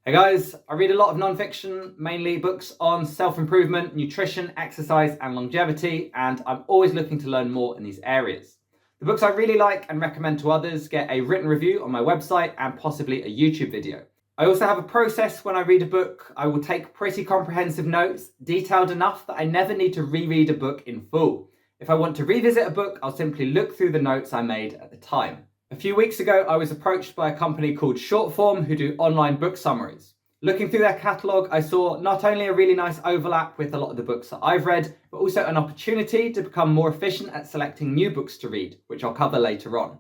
Hey guys, I read a lot of non-fiction, mainly books on self-improvement, nutrition, exercise and longevity, and I'm always looking to learn more in these areas. The books I really like and recommend to others get a written review on my website and possibly a YouTube video. I also have a process when I read a book. I will take pretty comprehensive notes, detailed enough that I never need to reread a book in full. If I want to revisit a book, I'll simply look through the notes I made at the time. A few weeks ago, I was approached by a company called Shortform who do online book summaries. Looking through their catalogue, I saw not only a really nice overlap with a lot of the books that I've read, but also an opportunity to become more efficient at selecting new books to read, which I'll cover later on.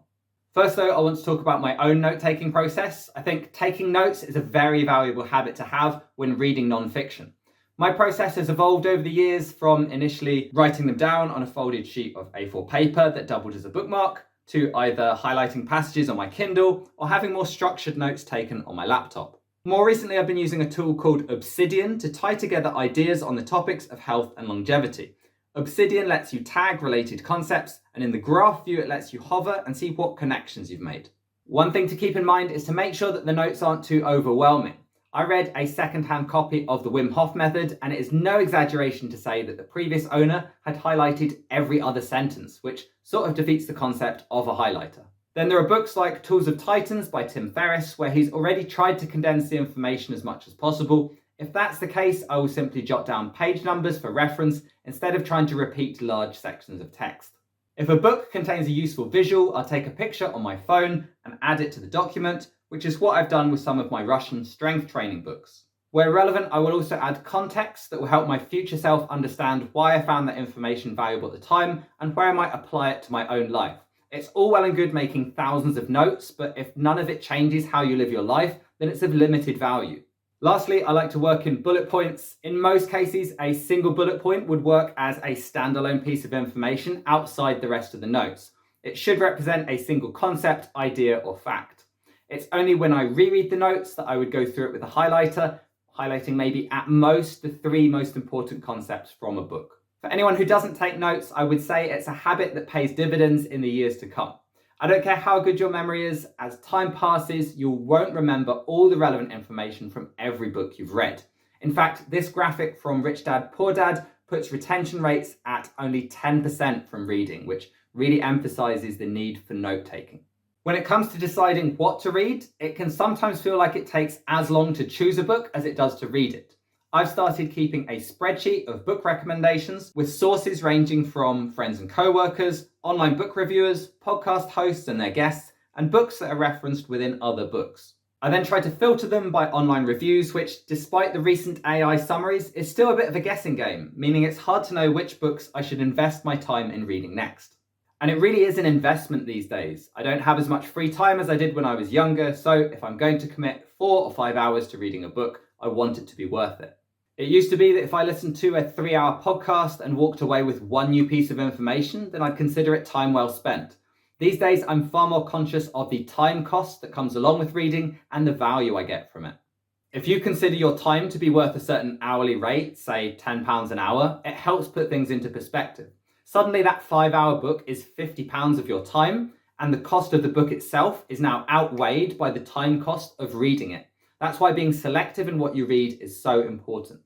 First though, I want to talk about my own note-taking process. I think taking notes is a very valuable habit to have when reading non-fiction. My process has evolved over the years from initially writing them down on a folded sheet of A4 paper that doubled as a bookmark, to either highlighting passages on my Kindle or having more structured notes taken on my laptop. More recently, I've been using a tool called Obsidian to tie together ideas on the topics of health and longevity. Obsidian lets you tag related concepts, and in the graph view, it lets you hover and see what connections you've made. One thing to keep in mind is to make sure that the notes aren't too overwhelming. I read a second-hand copy of the Wim Hof method, and it is no exaggeration to say that the previous owner had highlighted every other sentence, which sort of defeats the concept of a highlighter. Then there are books like Tools of Titans by Tim Ferriss, where he's already tried to condense the information as much as possible. If that's the case, I will simply jot down page numbers for reference instead of trying to repeat large sections of text. If a book contains a useful visual, I'll take a picture on my phone and add it to the document, which is what I've done with some of my Russian strength training books. Where relevant, I will also add context that will help my future self understand why I found that information valuable at the time and where I might apply it to my own life. It's all well and good making thousands of notes, but if none of it changes how you live your life, then it's of limited value. Lastly, I like to work in bullet points. In most cases, a single bullet point would work as a standalone piece of information outside the rest of the notes. It should represent a single concept, idea, or fact. It's only when I reread the notes that I would go through it with a highlighter, highlighting maybe at most the 3 most important concepts from a book. For anyone who doesn't take notes, I would say it's a habit that pays dividends in the years to come. I don't care how good your memory is, as time passes, you won't remember all the relevant information from every book you've read. In fact, this graphic from Rich Dad, Poor Dad puts retention rates at only 10% from reading, which really emphasizes the need for note-taking. When it comes to deciding what to read, it can sometimes feel like it takes as long to choose a book as it does to read it. I've started keeping a spreadsheet of book recommendations with sources ranging from friends and co-workers, online book reviewers, podcast hosts and their guests, and books that are referenced within other books. I then try to filter them by online reviews, which, despite the recent AI summaries, is still a bit of a guessing game, meaning it's hard to know which books I should invest my time in reading next. And it really is an investment these days. I don't have as much free time as I did when I was younger, so if I'm going to commit 4 or 5 hours to reading a book, I want it to be worth it. It used to be that if I listened to a 3-hour podcast and walked away with 1 new piece of information, then I'd consider it time well spent. These days, I'm far more conscious of the time cost that comes along with reading and the value I get from it. If you consider your time to be worth a certain hourly rate, say £10 an hour, it helps put things into perspective. Suddenly that 5-hour book is £50 of your time, and the cost of the book itself is now outweighed by the time cost of reading it. That's why being selective in what you read is so important.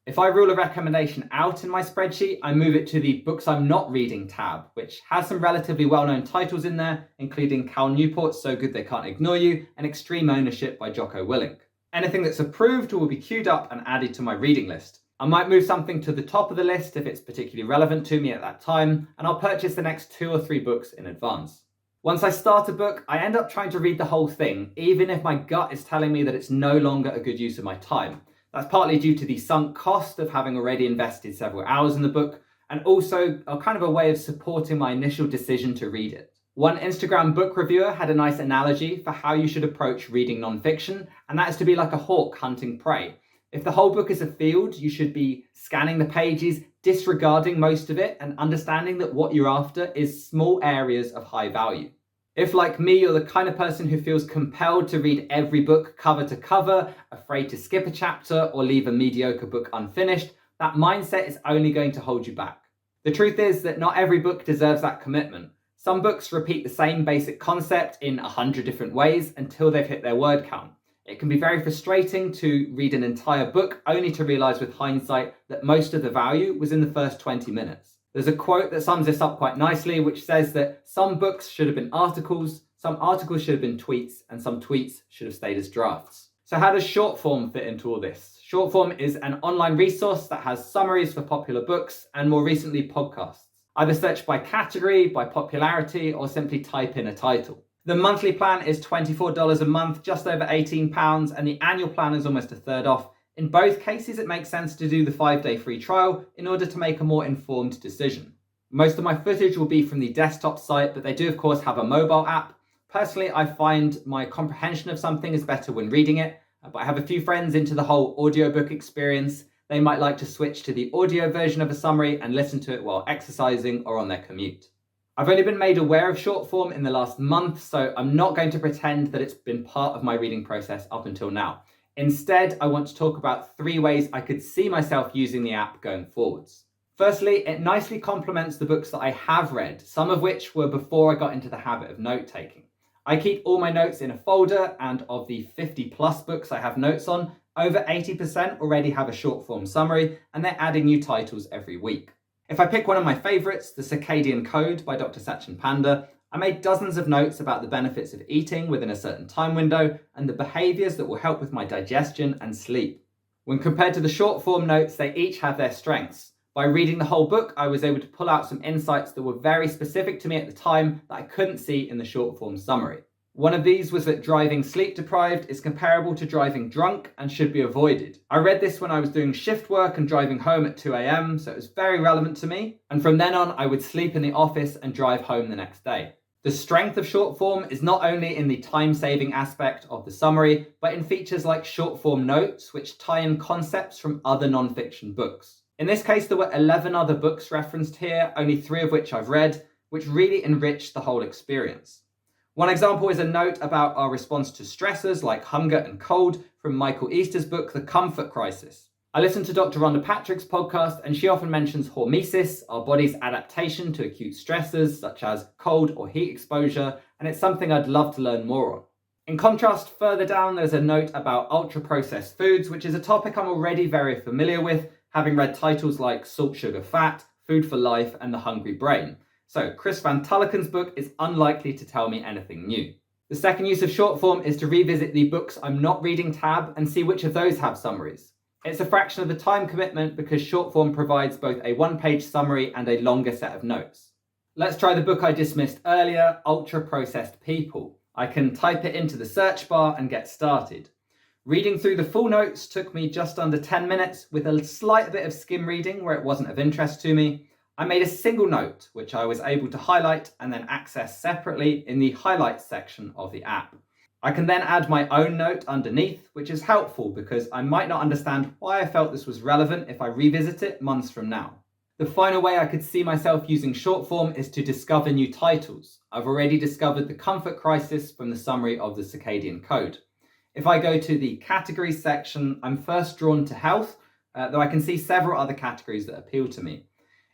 If I rule a recommendation out in my spreadsheet, I move it to the Books I'm Not Reading tab, which has some relatively well-known titles in there, including Cal Newport's So Good They Can't Ignore You and Extreme Ownership by Jocko Willink. Anything that's approved will be queued up and added to my reading list. I might move something to the top of the list if it's particularly relevant to me at that time, and I'll purchase the next 2 or 3 books in advance. Once I start a book, I end up trying to read the whole thing, even if my gut is telling me that it's no longer a good use of my time. That's partly due to the sunk cost of having already invested several hours in the book, and also a kind of a way of supporting my initial decision to read it. One Instagram book reviewer had a nice analogy for how you should approach reading non-fiction, and that is to be like a hawk hunting prey. If the whole book is a field, you should be scanning the pages, disregarding most of it, and understanding that what you're after is small areas of high value. If, like me, you're the kind of person who feels compelled to read every book cover to cover, afraid to skip a chapter or leave a mediocre book unfinished, that mindset is only going to hold you back. The truth is that not every book deserves that commitment. Some books repeat the same basic concept in 100 different ways until they've hit their word count. It can be very frustrating to read an entire book only to realise with hindsight that most of the value was in the first 20 minutes. There's a quote that sums this up quite nicely, which says that some books should have been articles, some articles should have been tweets, and some tweets should have stayed as drafts. So how does Shortform fit into all this? Shortform is an online resource that has summaries for popular books and more recently podcasts. Either search by category, by popularity, or simply type in a title. The monthly plan is $24 a month, just over £18, and the annual plan is almost a third off. In both cases, it makes sense to do the 5-day free trial in order to make a more informed decision. Most of my footage will be from the desktop site, but they do of course have a mobile app. Personally, I find my comprehension of something is better when reading it, but I have a few friends into the whole audiobook experience. They might like to switch to the audio version of a summary and listen to it while exercising or on their commute. I've only been made aware of Shortform in the last month, so I'm not going to pretend that it's been part of my reading process up until now. Instead, I want to talk about 3 ways I could see myself using the app going forwards. Firstly, it nicely complements the books that I have read, some of which were before I got into the habit of note-taking. I keep all my notes in a folder, and of the 50 plus books I have notes on, over 80% already have a Shortform summary, and they're adding new titles every week. If I pick one of my favourites, The Circadian Code by Dr. Sachin Panda, I made dozens of notes about the benefits of eating within a certain time window and the behaviours that will help with my digestion and sleep. When compared to the Shortform notes, they each have their strengths. By reading the whole book, I was able to pull out some insights that were very specific to me at the time that I couldn't see in the Shortform summary. One of these was that driving sleep deprived is comparable to driving drunk and should be avoided. I read this when I was doing shift work and driving home at 2 a.m, so it was very relevant to me. And from then on, I would sleep in the office and drive home the next day. The strength of Shortform is not only in the time-saving aspect of the summary, but in features like Shortform notes, which tie in concepts from other non-fiction books. In this case, there were 11 other books referenced here, only 3 of which I've read, which really enriched the whole experience. One example is a note about our response to stressors like hunger and cold from Michael Easter's book, The Comfort Crisis. I listened to Dr. Rhonda Patrick's podcast, and she often mentions hormesis, our body's adaptation to acute stressors such as cold or heat exposure, and it's something I'd love to learn more on. In contrast, further down, there's a note about ultra-processed foods, which is a topic I'm already very familiar with, having read titles like Salt, Sugar, Fat, Food for Life, and The Hungry Brain. So Chris Van Tulleken's book is unlikely to tell me anything new. The second use of Shortform is to revisit the books I'm not reading tab and see which of those have summaries. It's a fraction of the time commitment because Shortform provides both a 1-page summary and a longer set of notes. Let's try the book I dismissed earlier, Ultra Processed People. I can type it into the search bar and get started. Reading through the full notes took me just under 10 minutes with a slight bit of skim reading where it wasn't of interest to me. I made a single note, which I was able to highlight and then access separately in the highlights section of the app. I can then add my own note underneath, which is helpful because I might not understand why I felt this was relevant if I revisit it months from now. The final way I could see myself using Shortform is to discover new titles. I've already discovered The Comfort Crisis from the summary of The Circadian Code. If I go to the categories section, I'm first drawn to health, though I can see several other categories that appeal to me.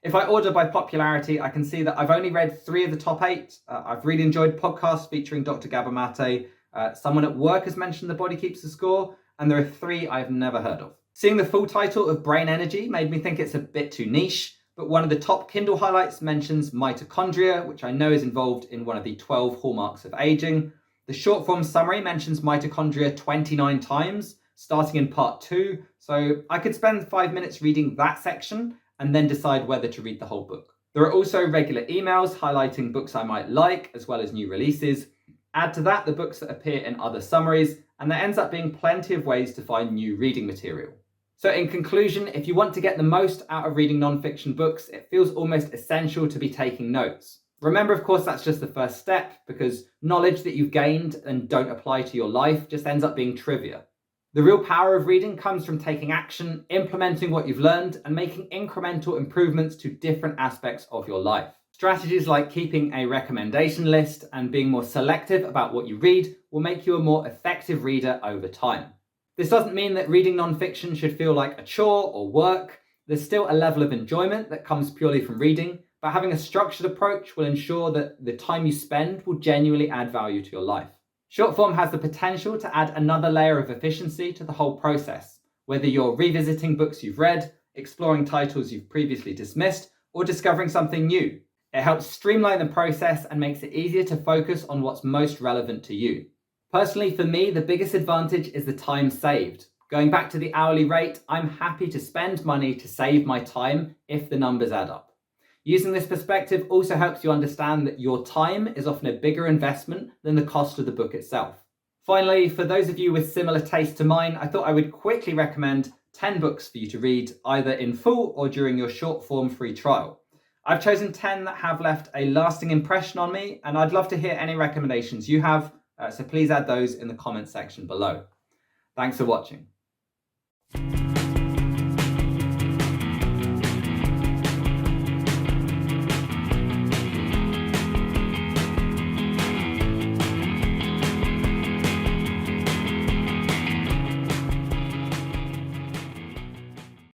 If I order by popularity, I can see that I've only read 3 of the top 8. I've really enjoyed podcasts featuring Dr. Gabor Mate. Someone at work has mentioned The Body Keeps the Score, and there are 3 I've never heard of. Seeing the full title of Brain Energy made me think it's a bit too niche, but one of the top Kindle highlights mentions mitochondria, which I know is involved in one of the 12 hallmarks of aging. The Shortform summary mentions mitochondria 29 times, starting in part 2, so I could spend 5 minutes reading that section and then decide whether to read the whole book. There are also regular emails highlighting books I might like, as well as new releases. Add to that the books that appear in other summaries, and there ends up being plenty of ways to find new reading material. So in conclusion, if you want to get the most out of reading non-fiction books, it feels almost essential to be taking notes. Remember, of course, that's just the first step, because knowledge that you've gained and don't apply to your life just ends up being trivia. The real power of reading comes from taking action, implementing what you've learned, and making incremental improvements to different aspects of your life. Strategies like keeping a recommendation list and being more selective about what you read will make you a more effective reader over time. This doesn't mean that reading non-fiction should feel like a chore or work. There's still a level of enjoyment that comes purely from reading, but having a structured approach will ensure that the time you spend will genuinely add value to your life. Shortform has the potential to add another layer of efficiency to the whole process, whether you're revisiting books you've read, exploring titles you've previously dismissed, or discovering something new. It helps streamline the process and makes it easier to focus on what's most relevant to you. Personally, for me, the biggest advantage is the time saved. Going back to the hourly rate, I'm happy to spend money to save my time if the numbers add up. Using this perspective also helps you understand that your time is often a bigger investment than the cost of the book itself. Finally, for those of you with similar taste to mine, I thought I would quickly recommend 10 books for you to read either in full or during your Shortform free trial. I've chosen 10 that have left a lasting impression on me, and I'd love to hear any recommendations you have, so please add those in the comments section below. Thanks for watching.